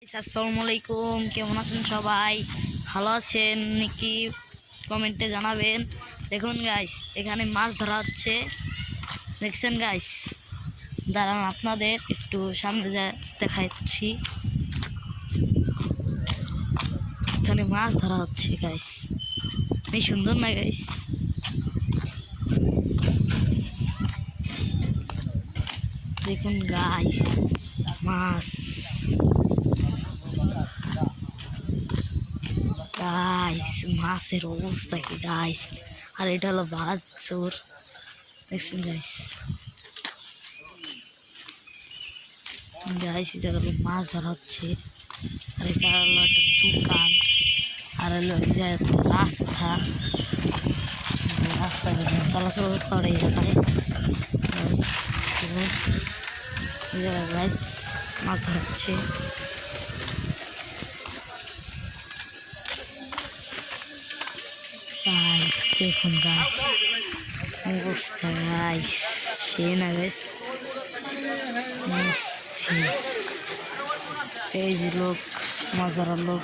আসসালামু আলাইকুম, কেমন আছেন সবাই? ভালো আছেন নাকি কমেন্টে জানাবেন। দেখুন গাইস, এখানে মাছ ধরা হচ্ছে, দেখছেন গাইস? দাঁড়ান আপনাদের একটু সামনে যা দেখাচ্ছি। এখানে মাছ ধরা হচ্ছে গাইস, এই সুন্দর না গাইস? দেখুন গাইস, মাছ গাইস, মাছের অবস্থা কি গাইস! আর এটা হলো বাছুর, দেখছেন গাইস? গাইস এই জায়গায় মাছ ধরা হচ্ছে। আর এই জায়গা হলো একটা দোকান, আর হলো এই জায়গায় রাস্তা, রাস্তা চলাচল করে এই জায়গায় গাইস। এই জায়গায় গাইস মাছ ধরা হচ্ছে গাইস। দেখুন গাইস অবস্থা গাইস, সে না গাইস, এই যে লোক, মাছ ধরার লোক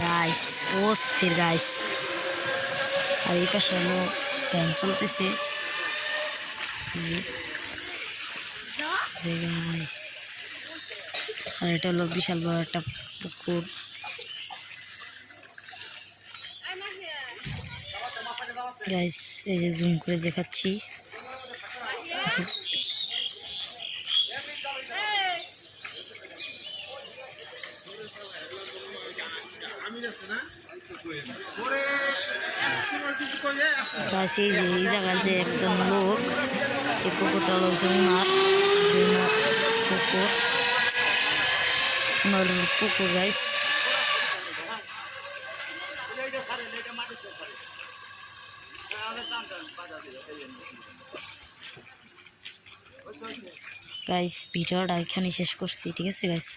গাইস, অস্থির গাইস। আর এই পাশে হলো ফ্যান চলতেছে গাইস। আর এটা হলো বিশাল বড় একটা পুকুর গাইস, এই যে জুম করে দেখাচ্ছি। গাইস এই যে এই জায়গায় যে একজন লোক, এই পুকুরটা হলো ওনার পুকুর, ওনার পুকুর গাইস। গাইস ভিডিওটা এখানে শেষ করছি, ঠিক আছে গাইস?